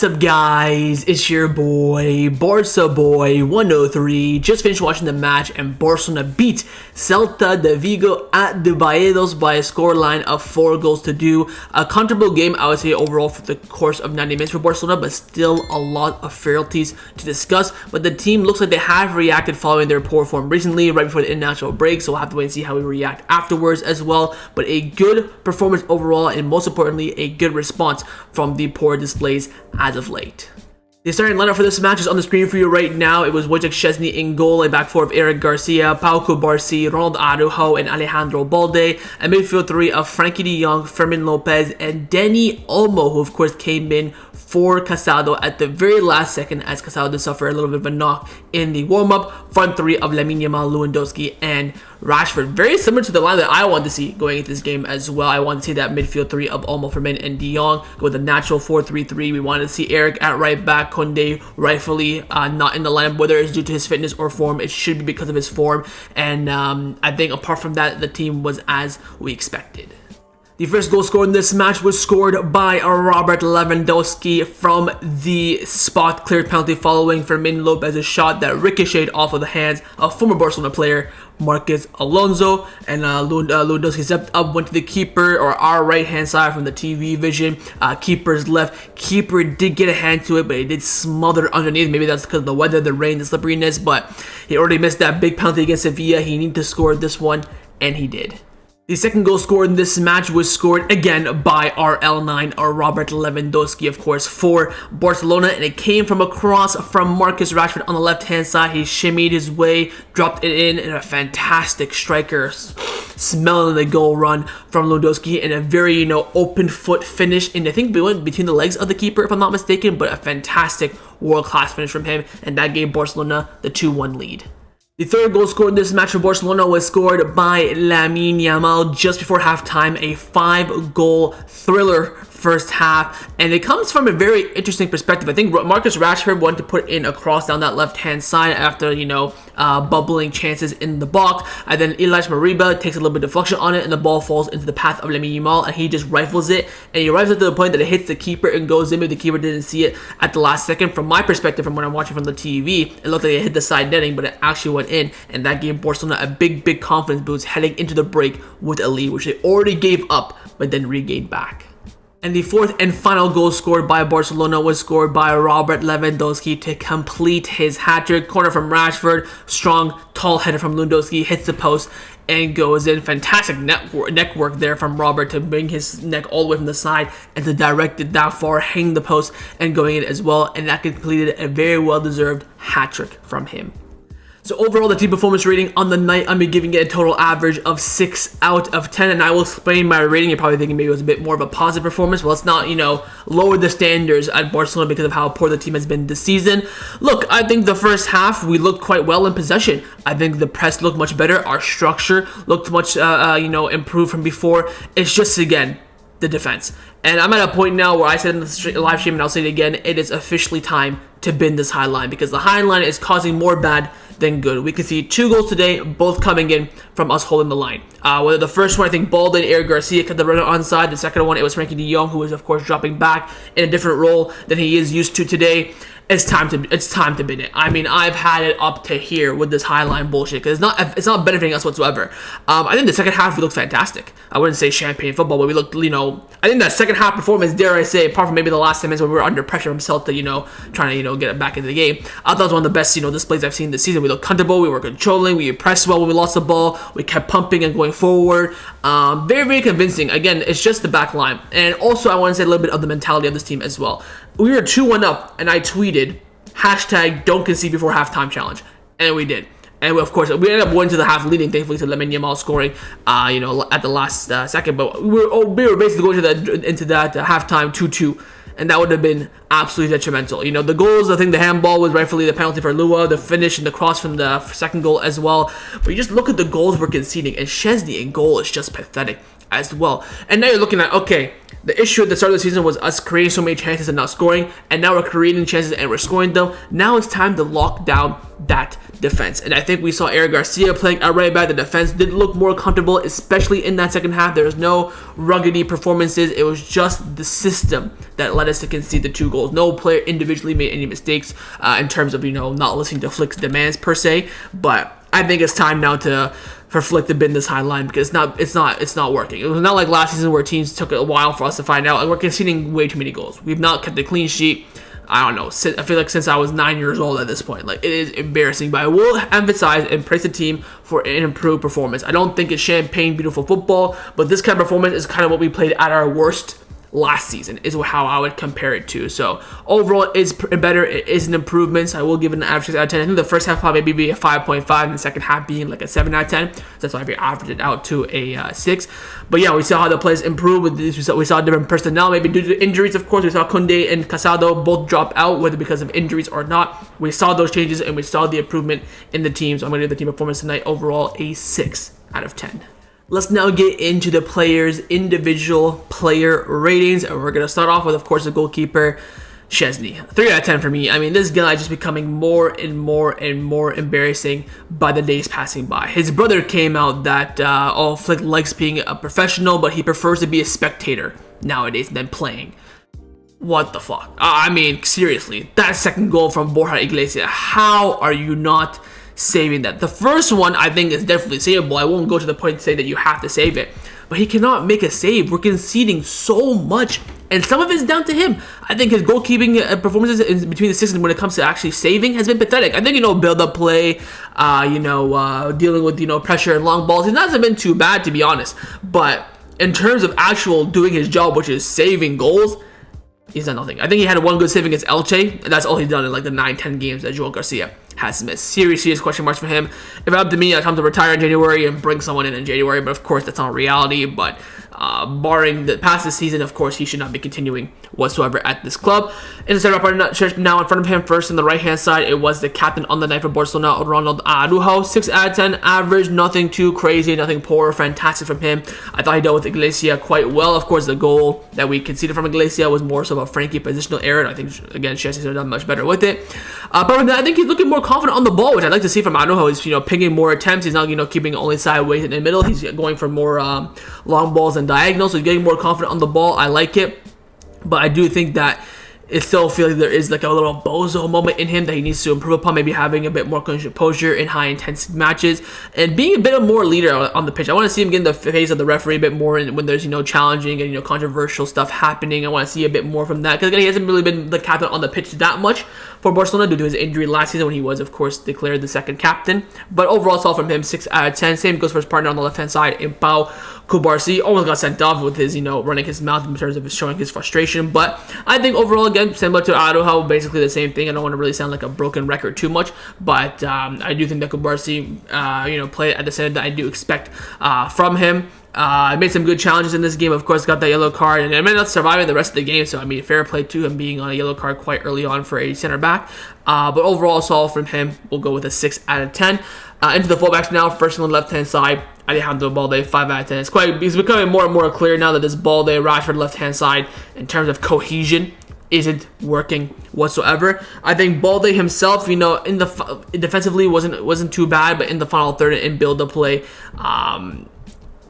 What's up, guys? It's your boy, Barça Boy 103. Just finished watching the match, and Barcelona beat Celta Vigo at the Vallecos by a scoreline of 4-2. A comfortable game, I would say, overall for the course of 90 minutes for Barcelona, but still a lot of frailties to discuss. But the team looks like they have reacted following their poor form recently, right before the international break, so we'll have to wait and see how we react afterwards as well. But a good performance overall, and most importantly, a good response from the poor displays as of late. The starting lineup for this match is on the screen for you right now. It was Wojciech Szczesny in goal, a back four of Eric Garcia, Pau Cubarsí, Ronald Araujo, and Alejandro Balde, a midfield three of Frankie de Jong, Fermin Lopez, and Dani Olmo, who of course came in for Casado at the very last second, as Casado did suffer a little bit of a knock in the warm-up. Front three of Lamine Yamal, Lewandowski, and Rashford. Very similar to the line that I wanted to see going into this game as well. I wanted to see that midfield three of Olmo, Fermin, and de Jong go with a natural 4-3-3. We wanted to see Eric at right back, Kounde rightfully not in the lineup, whether it's due to his fitness or form. It should be because of his form, and I think apart from that, the team was as we expected. The first goal scored in this match was scored by Robert Lewandowski from the spot cleared penalty following Fermin Lopez's shot that ricocheted off of the hands of former Barcelona player Marcos Alonso, and Lewandowski stepped up, went to the keeper, or our right hand side from the TV vision. Keeper's left. Keeper did get a hand to it, but it did smother underneath. Maybe that's because of the weather, the rain, the slipperiness, but he already missed that big penalty against Sevilla. He needed to score this one, and he did. The second goal scored in this match was scored again by our L9, or Robert Lewandowski, of course, for Barcelona, and it came from a cross from Marcus Rashford on the left-hand side. He shimmied his way, dropped it in, and a fantastic striker smelling the goal run from Lewandowski, and a very, open foot finish, and I think it went between the legs of the keeper, if I'm not mistaken, but a fantastic world-class finish from him, and that gave Barcelona the 2-1 lead. The third goal scored in this match for Barcelona was scored by Lamine Yamal just before halftime, a 5-goal thriller first half, and it comes from a very interesting perspective. I think Marcus Rashford wanted to put in a cross down that left-hand side after, bubbling chances in the box, and then Ilaix Moriba takes a little bit of deflection on it, and the ball falls into the path of Lamine Yamal, and he just rifles it, and he rifles it to the point that it hits the keeper and goes in, but the keeper didn't see it at the last second. From my perspective, from when I'm watching from the TV, it looked like it hit the side netting, but it actually went in, and that gave Barcelona a big confidence boost heading into the break with a lead, which they already gave up, but then regained back. And the fourth and final goal scored by Barcelona was scored by Robert Lewandowski to complete his hat-trick. Corner from Rashford, strong, tall header from Lewandowski, hits the post and goes in. Fantastic neck work there from Robert to bring his neck all the way from the side and to direct it that far, hang the post and going in as well. And that completed a very well-deserved hat-trick from him. So overall, the team performance rating on the night, I'm giving it a total average of 6 out of 10, and I will explain my rating. You're probably thinking maybe it was a bit more of a positive performance. Well, let's not, lower the standards at Barcelona because of how poor the team has been this season. Look, I think the first half, we looked quite well in possession. I think the press looked much better. Our structure looked much, improved from before. It's just, again, the defense. And I'm at a point now where I said in the live stream, and I'll say it again, it is officially time to bin this high line, because the high line is causing more bad than good. We can see 2 goals today, both coming in from us holding the line. Whether the first one, I think Balde and Eric Garcia kept the runner onside. The second one, it was Frankie de Jong, who was of course dropping back in a different role than he is used to today. It's time to bin it. I mean, I've had it up to here with this highline bullshit because it's not benefiting us whatsoever. I think the second half we looked fantastic. I wouldn't say champagne football, but we looked, I think that second half performance, dare I say, apart from maybe the last 10 minutes when we were under pressure from Celta, trying to, get it back into the game, I thought it was one of the best, displays I've seen this season. We looked comfortable, we were controlling, we pressed well when we lost the ball, we kept pumping and going forward. Very convincing. Again, it's just the back line. And also, I want to say a little bit of the mentality of this team as well. We were 2-1 up, and I tweeted, #don't concede before halftime challenge. And we did. And of course, we ended up going to the half leading, thankfully, to Lamine Yamal scoring, at the last second. But we were basically going into that halftime 2-2. And that would have been absolutely detrimental. The goals, I think the handball was rightfully the penalty for Lua, the finish and the cross from the second goal as well. But you just look at the goals we're conceding, and Szczesny in goal is just pathetic. as well. And now you're looking at, okay, the issue at the start of the season was us creating so many chances and not scoring, and now we're creating chances and we're scoring them. Now it's time to lock down that defense. And I think we saw Eric Garcia playing at right back. The defense did look more comfortable, especially in that second half. There was no ruggedy performances. It was just the system that led us to concede the 2 goals. No player individually made any mistakes in terms of, not listening to Flick's demands per se. But I think it's time now for Flick to bend this high line, because it's not working. It was not like last season where teams took a while for us to find out. Like, we're conceding way too many goals. We've not kept a clean sheet. I don't know. I feel like since I was 9 years old at this point. Like, it is embarrassing. But I will emphasize and praise the team for an improved performance. I don't think it's champagne beautiful football, but this kind of performance is kind of what we played at our worst last season, is how I would compare it to. So overall, it's better. It is an improvement. So I will give it an average 6 out of 10. I think the first half probably be a 5.5, and the second half being like a 7 out of 10. So that's why I averaged it out to a 6. But yeah, we saw how the players improved with this. We saw different personnel, maybe due to injuries. Of course, we saw Kounde and Casado both drop out, whether because of injuries or not. We saw those changes and we saw the improvement in the team. So I'm going to give the team performance tonight overall a 6 out of 10. Let's now get into the players' individual player ratings, and we're going to start off with, of course, the goalkeeper, Szczesny. 3 out of 10 for me. I mean, this guy is just becoming more and more embarrassing by the days passing by. His brother came out that, Flick likes being a professional, but he prefers to be a spectator nowadays than playing. What the fuck? I mean, seriously, that second goal from Borja Iglesias, how are you not saving that? The first one I think is definitely savable. I won't go to the point to say that you have to save it, but he cannot make a save. We're conceding so much, and some of it's down to him. I think his goalkeeping performances in between the sixes when it comes to actually saving has been pathetic. I think, build up play, dealing with, pressure and long balls, he's not been too bad, to be honest. But in terms of actual doing his job, which is saving goals, he's done nothing. I think he had one good save against Elche, and that's all he's done in like the 9-10 games that Joel Garcia has missed. Serious question marks for him. If up to me, I'd come to retire in January and bring someone in January, but of course that's not reality. But barring the past this season, of course he should not be continuing whatsoever at this club. In the center part now in front of him, first on the right hand side, it was the captain on the night for Barcelona, Ronald Araujo. 6 out of 10 average, nothing too crazy, nothing poor, fantastic from him. I thought he dealt with Iglesias quite well. Of course, the goal that we conceded from Iglesias was more so of a Frankie positional error, and I think again Chelsea have done much better with it. Apart from that, I think he's looking more confident on the ball, which I'd like to see from Araujo. He's picking more attempts. He's not keeping it only sideways in the middle. He's going for more long balls and diagonals, so he's getting more confident on the ball. I like it, but I do think that it still feels like there is like a little bozo moment in him that he needs to improve upon, maybe having a bit more composure in high intensity matches and being a bit of more leader on the pitch. I want to see him get in the face of the referee a bit more when there's challenging and controversial stuff happening. I want to see a bit more from that, because again, he hasn't really been the captain on the pitch that much for Barcelona due to his injury last season when he was, of course, declared the second captain. But overall, it's all from him, 6 out of 10. Same goes for his partner on the left hand side, Pau Kubarsi. Almost got sent off with his running his mouth in terms of showing his frustration. But I think overall, again, similar to Araujo, basically the same thing. I don't want to really sound like a broken record too much, but I do think that Kubarsi, played at the center that I do expect from him. Made some good challenges in this game. Of course, got that yellow card, and ended up surviving the rest of the game. So, I mean, fair play to him being on a yellow card quite early on for a center back. But overall, solid from him. We'll go with a 6 out of 10. Into the fullbacks now. First on the left-hand side, Alejandro Balde, 5 out of 10. It's becoming more and more clear now that this Balde, Rashford left-hand side, in terms of cohesion, isn't working whatsoever. I think Balde himself, defensively wasn't too bad, but in the final third and build-up play,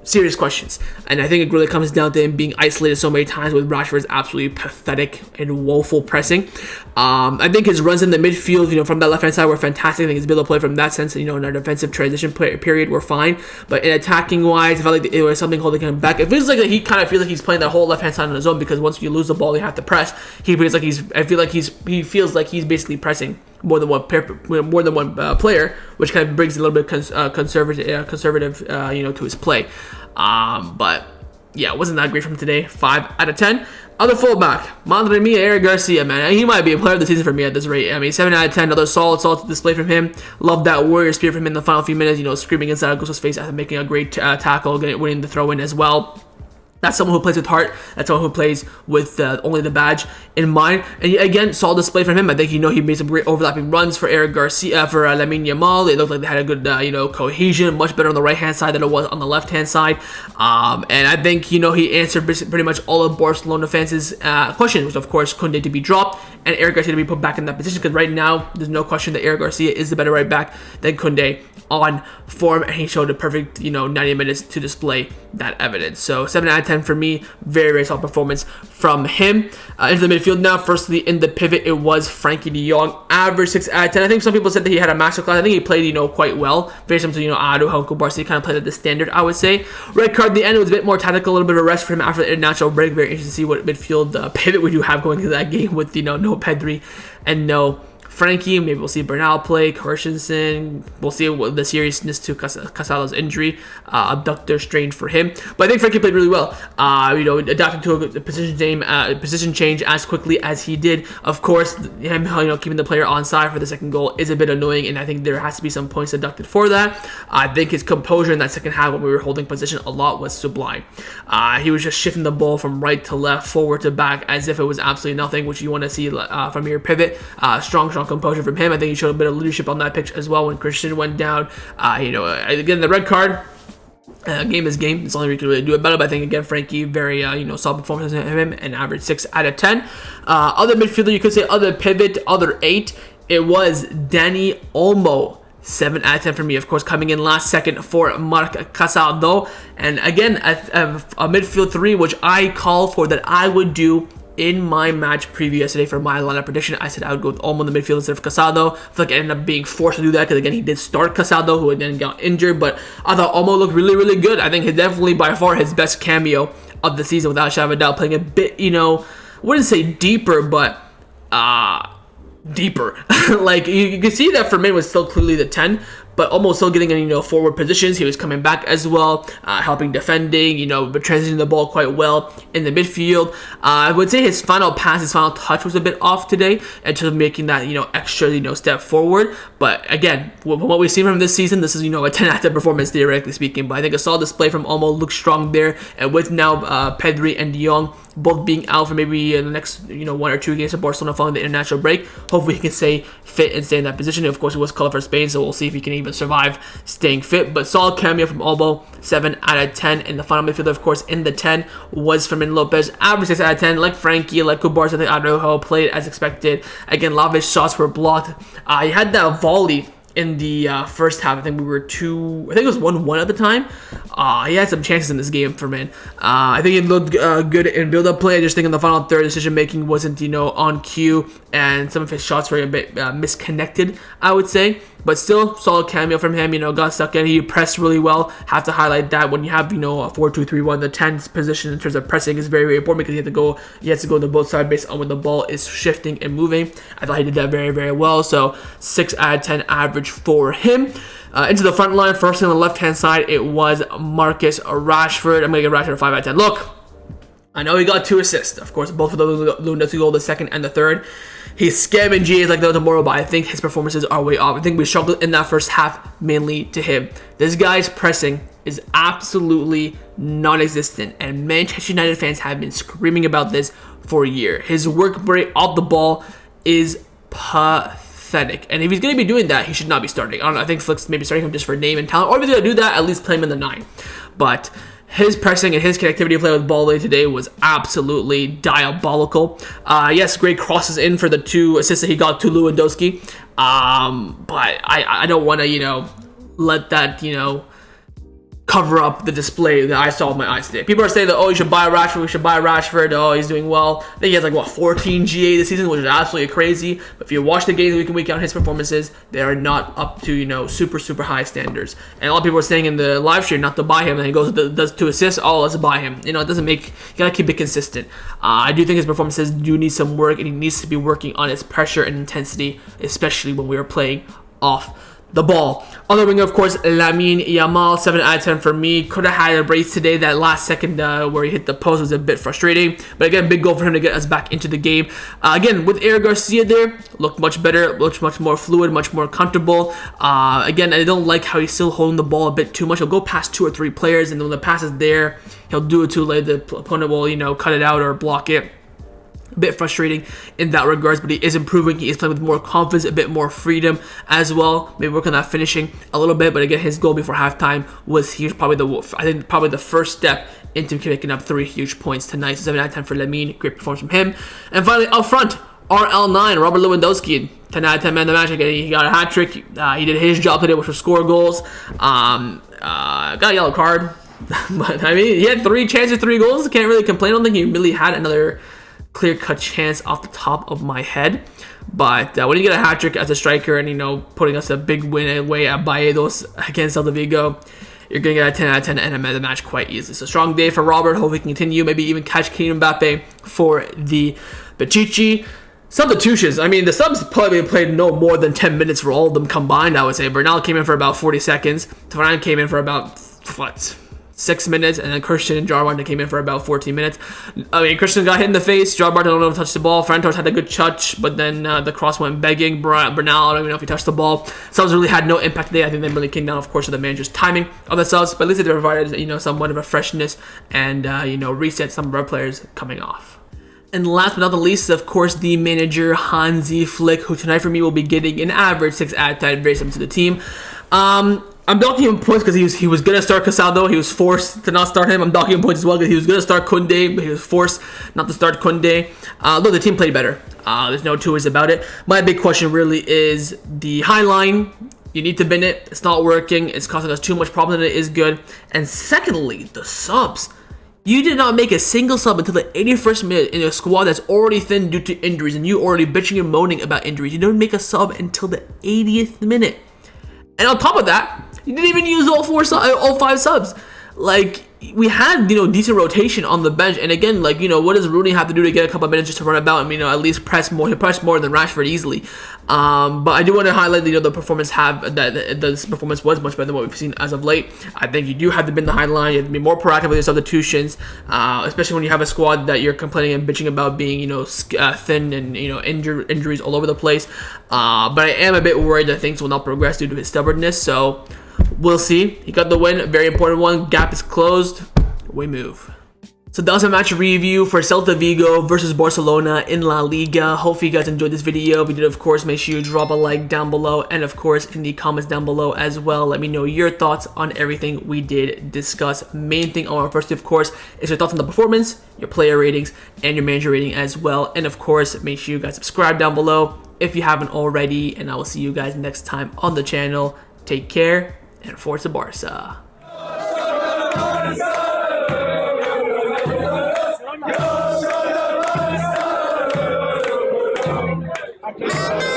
serious questions. And I think it really comes down to him being isolated so many times with Rashford's absolutely pathetic and woeful pressing. I think his runs in the midfield, from that left-hand side were fantastic. I think his build-up play from that sense, in our defensive transition period were fine. But in attacking-wise, I felt like it was something holding him back. It feels like he kind of feels like he's playing that whole left-hand side on his own, because once you lose the ball, you have to press. He feels like he's basically pressing more than one player, which kind of brings a little bit conservative, to his play. But yeah, it wasn't that great from today. 5 out of 10. Other fullback, Madre Mia, Eric Garcia, man. He might be a player of the season for me at this rate. I mean, 7 out of 10. Another solid display from him. Love that warrior spirit from him in the final few minutes. Screaming inside Augusto's face after making a great tackle, winning the throw-in as well. That's someone who plays with heart. That's someone who plays with only the badge in mind. And again, solid display from him. I think he made some great overlapping runs for Eric Garcia, for Lamine Yamal. It looked like they had a good cohesion, much better on the right hand side than it was on the left hand side. And I think he answered pretty much all of Barcelona fans' questions, which of course Kounde to be dropped and Eric Garcia to be put back in that position, because right now there's no question that Eric Garcia is the better right back than Kounde on form, and he showed a perfect 90 minutes to display that evidence. So 7 out of 10 for me. Very, very solid performance from him. Into the midfield now. Firstly, in the pivot, it was Frankie de Jong. Average 6 out of 10. I think some people said that he had a masterclass. I think he played quite well. Very similar to Araujo, Barça. He kind of played at the standard, I would say. Red card at the end, it was a bit more tactical, a little bit of a rest for him after the international break. Very interesting to see what midfield pivot we do have going into that game with no Pedri and no Frankie. Maybe we'll see Bernal play, Christensen. We'll see what the seriousness to Casado's injury, abductor strain for him. But I think Frankie played really well. Adapting to a position change as quickly as he did. Of course, him keeping the player onside for the second goal is a bit annoying, and I think there has to be some points deducted for that. I think his composure in that second half when we were holding position a lot was sublime. He was just shifting the ball from right to left, forward to back, as if it was absolutely nothing, which you want to see from your pivot. Strong composure from him. I think he showed a bit of leadership on that pitch as well when Christian went down. Again, the red card. Game is game. It's only we can really do it better. But I think again, Frankie, very solid performance from him, and average 6 out of 10. Other midfielder, you could say other pivot, other 8. It was Dani Olmo. 7 out of 10 for me, of course, coming in last second for Marc Casado. And again, a midfield 3, which I call for that I would do in my match preview yesterday for my lineup prediction. I said I would go with Olmo in the midfield instead of Casado. I feel like I ended up being forced to do that because, again, he did start Casado, who then got injured. But I thought Olmo looked really, really good. I think he's definitely by far his best cameo of the season, without a shadow of a doubt, playing a bit, I wouldn't say deeper, but deeper. Like, you can see that Fermin was still clearly the 10, but almost still getting in, forward positions. He was coming back as well, helping defending, but transitioning the ball quite well in the midfield. I would say his final pass, his final touch was a bit off today in terms of making that, extra, step forward. But again, what we've seen from this season, this is, a 10 out of 10 performance, theoretically speaking. But I think a solid display from Olmo, looks strong there. And with now Pedri and de Jong both being out for maybe the next, 1 or 2 games of Barcelona following the international break, hopefully he can stay fit and stay in that position. Of course, he was called for Spain, so we'll see if he can even survive staying fit. But solid cameo from Olmo, 7 out of 10. And the final midfielder, of course, in the 10 was Fermin Lopez, average 6 out of 10. Like Frankie, like Barça, I think Araujo played as expected. Again, Lavish shots were blocked. He had that volley in the first half. I think it was 1-1 at the time. He had some chances in this game for man. I think it looked good in build-up play. I just think in the final third, decision-making wasn't, on cue, and some of his shots were a bit misconnected, I would say. But still, solid cameo from him. Got stuck in. He pressed really well. Have to highlight that when you have, a 4-2-3-1. The 10th position in terms of pressing is very, very important because he has to go to both sides based on when the ball is shifting and moving. I thought he did that very, very well. So 6 out of 10 average for him. Into the front line, first on the left-hand side, it was Marcus Rashford. I'm going to give Rashford a 5 out of 10. Look, I know he got 2 assists. Of course, both for the Lewandowski goal, the second and the third. He's scamming GAs like no tomorrow, but I think his performances are way off. I think we struggled in that first half mainly to him. This guy's pressing is absolutely non-existent, and Manchester United fans have been screaming about this for a year. His work rate off the ball is pathetic, and if he's going to be doing that, he should not be starting. I don't know, I think Flick's maybe starting him just for name and talent, or if he's going to do that, at least play him in the 9. But his pressing and his connectivity play with ball today was absolutely diabolical. Yes, great crosses in for the 2 assists that he got to Lewandowski. But I don't want to, let that, cover up the display that I saw with my eyes today. People are saying that, you should buy Rashford, we should buy Rashford, he's doing well. I think he has 14 GA this season, which is absolutely crazy. But if you watch the games week in, week out, his performances, they are not up to, super, super high standards. And a lot of people are saying in the live stream not to buy him, and he does 2 assists, let's buy him. It doesn't make, you gotta keep it consistent. I do think his performances do need some work, and he needs to be working on his pressure and intensity, especially when we are playing off the ball. On the wing, of course, Lamine Yamal, 7 out of 10 for me. Could have had a brace today. That last second where he hit the post was a bit frustrating. But again, big goal for him to get us back into the game. Again, with Eric Garcia there, looked much better, looked much more fluid, much more comfortable. Again, I don't like how he's still holding the ball a bit too much. He'll go past 2 or 3 players, and when the pass is there, he'll do it too late. The opponent will, you know, cut it out or block it. A bit frustrating in that regards, but he is improving. He is playing with more confidence, a bit more freedom as well. Maybe work on that finishing a little bit, but again, his goal before halftime was huge. Probably the first step into picking up 3 huge points tonight. So 7 out of 10 for Lamine. Great performance from him. And finally, up front, RL9, Robert Lewandowski, 10 out of 10 man of the match. Again, he got a hat trick. He did his job today, which was score goals. Got a yellow card, but I mean, he had 3 chances, 3 goals. Can't really complain. I don't think he really had another clear-cut chance off the top of my head, but when you get a hat trick as a striker and, you know, putting us a big win away at Barça against Celta Vigo, you're going to get a 10 out of 10 and a man of the match quite easily. So strong day for Robert. Hope we can continue, maybe even catch Kylian Mbappe for the Pichichi. Substitutions. I mean, the subs probably played no more than 10 minutes for all of them combined, I would say. Bernal came in for about 40 seconds. Varane came in for about, 6 minutes, and then Christensen and Jarvard came in for about 14 minutes. I mean, Christensen got hit in the face. Jarvard don't know if he touched the ball. Frantos had a good touch, but then the cross went begging. Bernal, I don't even know if he touched the ball. Subs really had no impact today. I think they really came down, of course, to the manager's timing of the subs, but at least they provided, you know, somewhat of a freshness and, you know, reset some of our players coming off. And last but not the least, of course, the manager, Hansi Flick, who tonight for me will be getting an average 6 out of 10, very similar to the team. I'm docking him points because he was going to start Casado. He was forced to not start him. I'm docking him points as well because he was going to start Kounde, but he was forced not to start Kounde. Look, the team played better. There's no 2 ways about it. My big question really is the high line. You need to bin it. It's not working. It's causing us too much problem than it is good. And secondly, the subs. You did not make a single sub until the 81st minute in a squad that's already thin due to injuries, and you already bitching and moaning about injuries. You don't make a sub until the 80th minute. And on top of that, you didn't even use all 5 subs. Like, we had, you know, decent rotation on the bench. And again, like, you know, what does Rooney have to do to get a couple of minutes just to run about? I mean, you know, at least press more. He pressed more than Rashford easily. But I do want to highlight, you know, the performance this performance was much better than what we've seen as of late. I think you do have to bin the high line. You have to be more proactive with your substitutions, especially when you have a squad that you're complaining and bitching about being, you know, thin and, you know, injuries all over the place. But I am a bit worried that things will not progress due to his stubbornness. So we'll see. He got the win, a very important one. Gap is closed. We move. So that was a match review for Celta Vigo versus Barcelona in La Liga. Hopefully you guys enjoyed this video. If you did, of course, make sure you drop a like down below. And of course, in the comments down below as well, let me know your thoughts on everything we did discuss. Main thing on our first, of course, is your thoughts on the performance, your player ratings, and your manager rating as well. And of course, make sure you guys subscribe down below if you haven't already. And I will see you guys next time on the channel. Take care, and Forza Barca. Go,